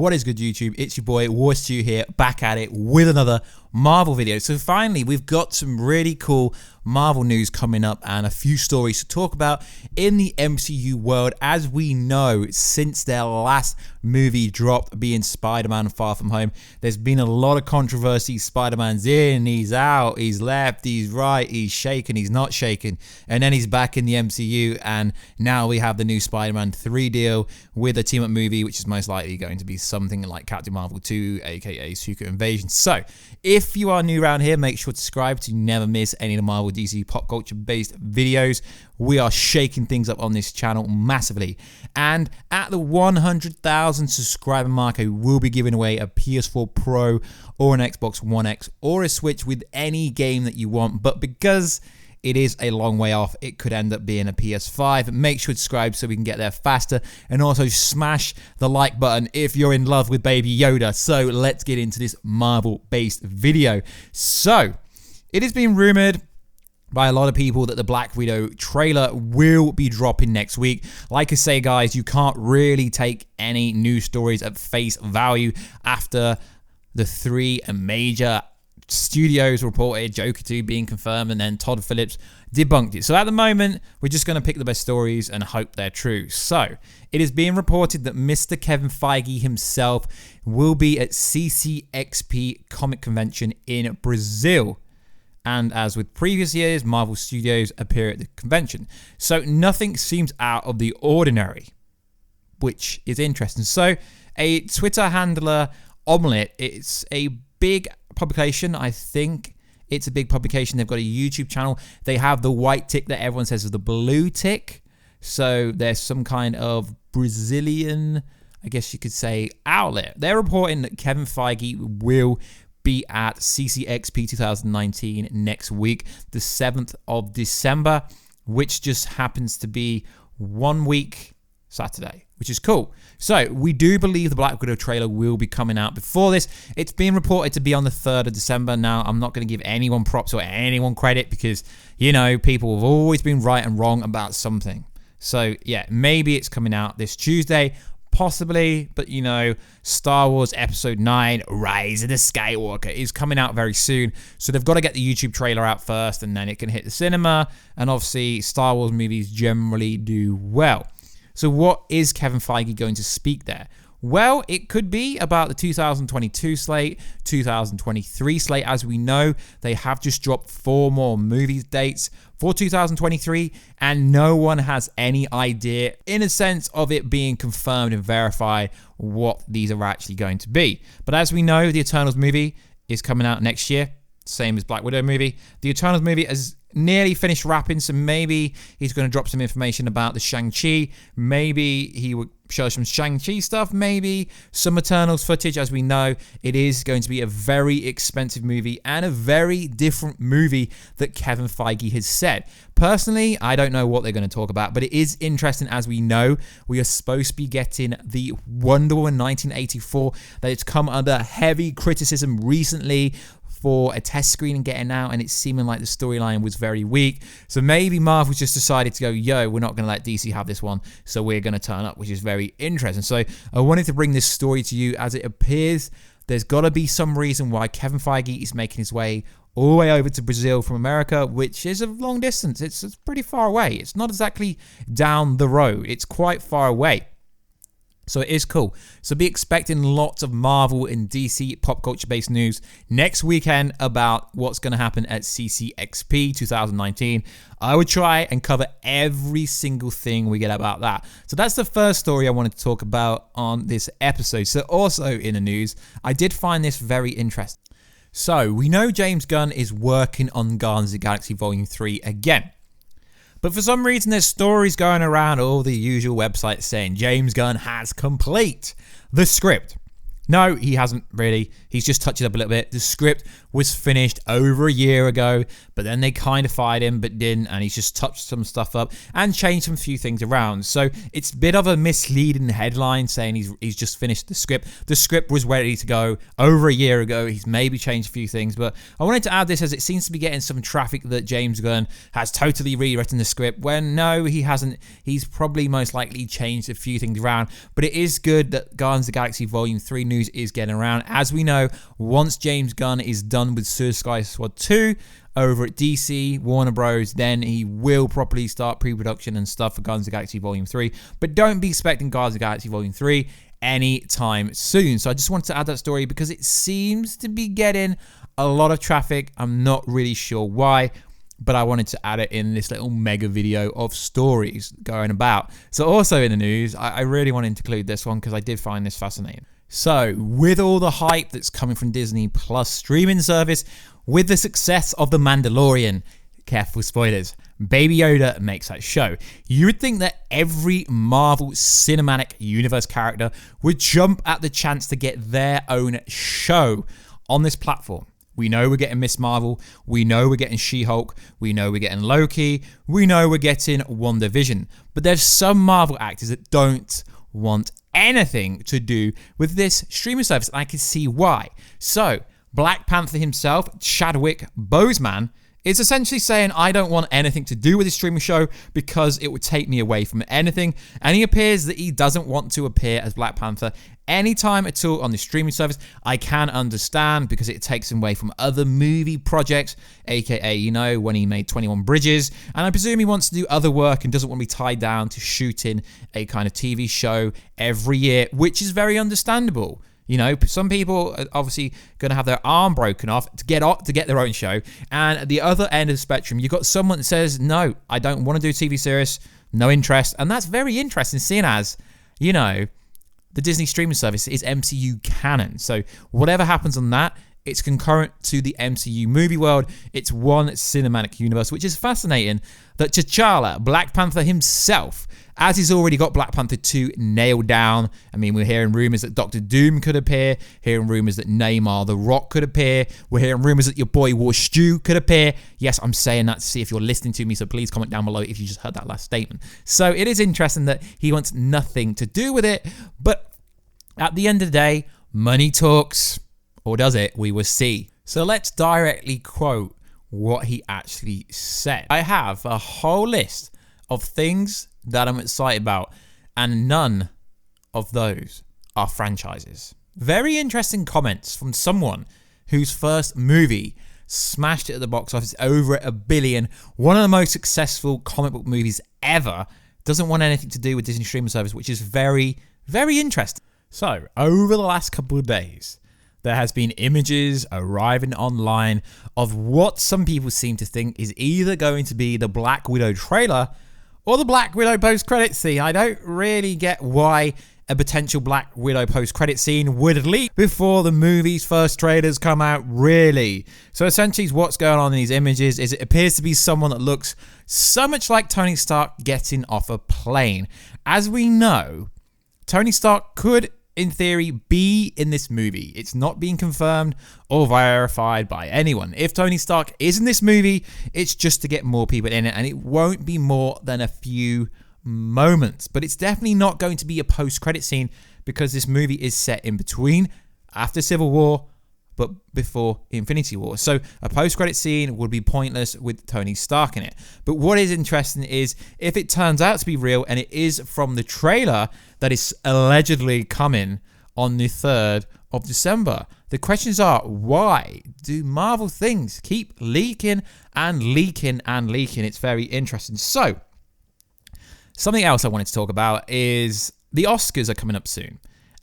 What is good, YouTube? It's your boy War2 here, back at it with another Marvel video. So finally, we've got some really cool Marvel news coming up and a few stories to talk about in the MCU world. As we know, since their last movie dropped, being Spider-Man Far From Home, there's been a lot of controversy. Spider-Man's in, he's out, he's left, he's right, he's shaken, he's not shaken, and then he's back in the MCU, and now we have the new Spider-Man 3 deal with a team-up movie, which is most likely going to be something like Captain Marvel 2, aka Secret Invasion. So, if you are new around here, make sure to subscribe to never miss any of the Marvel DC pop culture based videos. We are shaking things up on this channel massively. And at the 100,000 subscriber mark, I will be giving away a PS4 Pro or an Xbox One X or a Switch with any game that you want. But because it is a long way off, it could end up being a PS5. Make sure to subscribe so we can get there faster, and also smash the like button if you're in love with Baby Yoda. So let's get into this Marvel-based video. So, it has been rumored by a lot of people that the Black Widow trailer will be dropping next week. Like I say, guys, you can't really take any news stories at face value after the three major studios reported, Joker 2 being confirmed, and then Todd Phillips debunked it. So at the moment, we're just going to pick the best stories and hope they're true. So it is being reported that Mr. Kevin Feige himself will be at Ccxp Comic Convention in Brazil. And as with previous years, Marvel Studios appear at the convention. So nothing seems out of the ordinary, which is interesting. So a Twitter handler, Omelette, it's a big publication. I think it's a big publication. They've got a YouTube channel. They have the white tick that everyone says is the blue tick. So there's some kind of Brazilian, I guess you could say, outlet. They're reporting that Kevin Feige will be at Ccxp 2019 next week, the 7th of December, which just happens to be 1 week Saturday, which is cool. So we do believe the Black Widow trailer will be coming out before this. It's been reported to be on the 3rd of December. Now, I'm not going to give anyone props or anyone credit because, you know, people have always been right and wrong about something. So yeah, maybe it's coming out this Tuesday, possibly, but you know, Star Wars Episode 9, Rise of the Skywalker is coming out very soon, so they've got to get the YouTube trailer out first, and then it can hit the cinema, and obviously Star Wars movies generally do well. So what is Kevin Feige going to speak there? Well, it could be about the 2022 slate, 2023 slate. As we know, they have just dropped 4 more movie dates for 2023, and no one has any idea, in a sense of it being confirmed and verified, what these are actually going to be. But as we know, the Eternals movie is coming out next year, same as Black Widow movie. The Eternals movie has nearly finished wrapping, so maybe he's going to drop some information about the Shang-Chi. Maybe he would show some Shang-Chi stuff, maybe some Eternals footage. As we know, it is going to be a very expensive movie and a very different movie that Kevin Feige has said. Personally, I don't know what they're going to talk about, but it is interesting. As we know, we are supposed to be getting the Wonder Woman 1984 that it's come under heavy criticism recently for a test screen and getting out, and it's seeming like the storyline was very weak. So maybe Marvel just decided to go, yo, we're not going to let DC have this one, so we're going to turn up, which is very interesting. So I wanted to bring this story to you, as it appears there's got to be some reason why Kevin Feige is making his way all the way over to Brazil from America, which is a long distance. It's pretty far away. It's not exactly down the road. It's quite far away. So it is cool. So be expecting lots of Marvel and DC pop culture based news next weekend about what's going to happen at Ccxp 2019. I would try and cover every single thing we get about that. So that's the first story I wanted to talk about on this episode. So also in the news, I did find this very interesting. So we know James Gunn is working on Guardians of the Galaxy Volume 3 again. But for some reason, there's stories going around all the usual websites saying James Gunn has complete the script. No, he hasn't really. He's just touched it up a little bit. The script was finished over a year ago, but then they kind of fired him, but didn't, and he's just touched some stuff up and changed some few things around. So it's a bit of a misleading headline saying he's just finished the script. The script was ready to go over a year ago. He's maybe changed a few things, but I wanted to add this as it seems to be getting some traffic that James Gunn has totally rewritten the script, when no, he hasn't. He's probably most likely changed a few things around, but it is good that Guardians of the Galaxy Volume 3 news is getting around. As we know, once James Gunn is done with Suicide Squad 2 over at DC, Warner Bros., then he will properly start pre-production and stuff for Guardians of the Galaxy Volume 3, but don't be expecting Guardians of the Galaxy Volume 3 anytime soon. So I just wanted to add that story because it seems to be getting a lot of traffic. I'm not really sure why, but I wanted to add it in this little mega video of stories going about. So also in the news, I really wanted to include this one because I did find this fascinating. So with all the hype that's coming from Disney Plus streaming service, with the success of The Mandalorian, careful spoilers, Baby Yoda makes that show. You would think that every Marvel Cinematic Universe character would jump at the chance to get their own show on this platform. We know we're getting Miss Marvel, we know we're getting She-Hulk, we know we're getting Loki, we know we're getting WandaVision. But there's some Marvel actors that don't want anything to do with this streaming service, and I can see why. So, Black Panther himself, Chadwick Boseman, is essentially saying, I don't want anything to do with this streaming show because it would take me away from anything. And he appears that he doesn't want to appear as Black Panther anytime at all on the streaming service. I can understand because it takes him away from other movie projects, aka, you know, when he made 21 Bridges. And I presume he wants to do other work and doesn't want to be tied down to shooting a kind of TV show every year, which is very understandable. You know, some people are obviously going to have their arm broken off to get their own show. And at the other end of the spectrum, you've got someone that says, no, I don't want to do a TV series, no interest. And that's very interesting, seeing as, you know, the Disney streaming service is MCU canon. So whatever happens on that, it's concurrent to the MCU movie world. It's one cinematic universe, which is fascinating that T'Challa, Black Panther himself, as he's already got Black Panther 2 nailed down. I mean, we're hearing rumors that Doctor Doom could appear, hearing rumors that Neymar the Rock could appear, we're hearing rumors that your boy War Stew could appear. Yes, I'm saying that to see if you're listening to me, so please comment down below if you just heard that last statement. So it is interesting that he wants nothing to do with it, but at the end of the day, money talks, or does it? We will see. So let's directly quote what he actually said. I have a whole list of things that I'm excited about, and none of those are franchises. Very interesting comments from someone whose first movie smashed it at the box office, over $1 billion, one of the most successful comic book movies ever, doesn't want anything to do with Disney streaming service, which is very, very interesting. So, over the last couple of days, there has been images arriving online of what some people seem to think is either going to be the Black Widow trailer or the Black Widow post-credit scene. I don't really get why a potential Black Widow post-credit scene would leak before the movie's first trailers come out, really. So essentially what's going on in these images is it appears to be someone that looks so much like Tony Stark getting off a plane. As we know, Tony Stark could, in theory, be in this movie. It's not being confirmed or verified by anyone. If Tony Stark is in this movie, it's just to get more people in it, and it won't be more than a few moments. But it's definitely not going to be a post-credit scene because this movie is set in between, after Civil War, but before Infinity War. So a post-credit scene would be pointless with Tony Stark in it. But what is interesting is if it turns out to be real and it is from the trailer that is allegedly coming on the 3rd of December. The questions are, why do Marvel things keep leaking and leaking and leaking? It's very interesting. So, something else I wanted to talk about is the Oscars are coming up soon.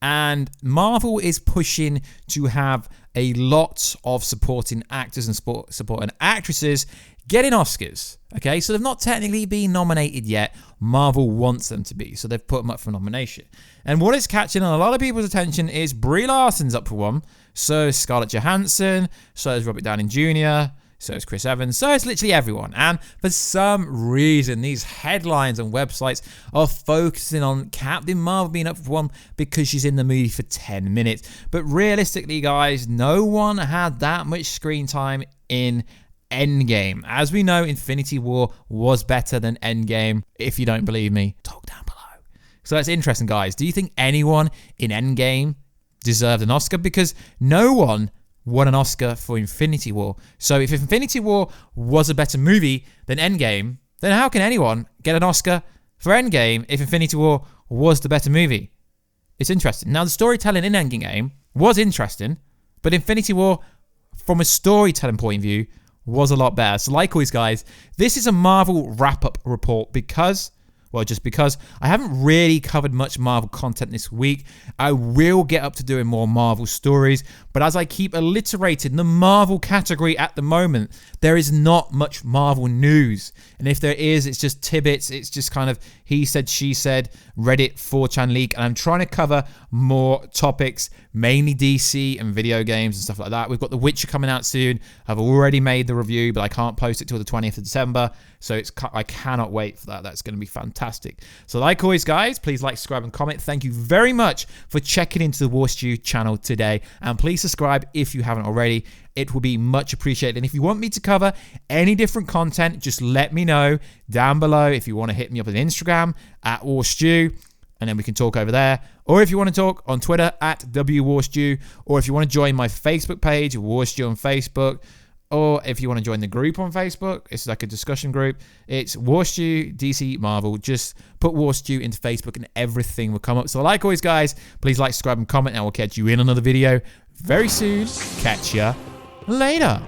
And Marvel is pushing to have a lot of supporting actors and supporting actresses getting Oscars. Okay, so they've not technically been nominated yet. Marvel wants them to be, so they've put them up for nomination. And what is catching a lot of people's attention is Brie Larson's up for one. So is Scarlett Johansson. So is Robert Downey Jr. So it's Chris Evans. So it's literally everyone. And for some reason, these headlines and websites are focusing on Captain Marvel being up for one because she's in the movie for 10 minutes. But realistically, guys, no one had that much screen time in EndGame. As we know, Infinity War was better than EndGame. If you don't believe me, talk down below. So that's interesting, guys. Do you think anyone in EndGame deserved an Oscar? Because no one won an Oscar for Infinity War. So if Infinity War was a better movie than EndGame, then how can anyone get an Oscar for EndGame if Infinity War was the better movie? It's interesting. Now, the storytelling in EndGame was interesting, but Infinity War, from a storytelling point of view, was a lot better. So like always, guys, this is a Marvel wrap-up report because I haven't really covered much Marvel content this week. I will get up to doing more Marvel stories, but as I keep alliterating the Marvel category at the moment, there is not much Marvel news. And if there is, it's just tidbits. It's just kind of he said, she said, Reddit, 4chan leak. And I'm trying to cover more topics, mainly DC and video games and stuff like that. We've got The Witcher coming out soon. I've already made the review, but I can't post it till the 20th of December. So I cannot wait for that. That's going to be fantastic. So like always, guys, please like, subscribe, and comment. Thank you very much for checking into the War Stew channel today. And please subscribe if you haven't already. It will be much appreciated. And if you want me to cover any different content, just let me know down below. If you want to hit me up on Instagram at War Stew, and then we can talk over there. Or if you want to talk on Twitter at WWarStew, or if you want to join my Facebook page, War Stew on Facebook, or if you want to join the group on Facebook, it's like a discussion group. It's War Stew, DC, Marvel. Just put War Stew into Facebook and everything will come up. So like always, guys, please like, subscribe, and comment, and I will catch you in another video very soon. Catch ya later.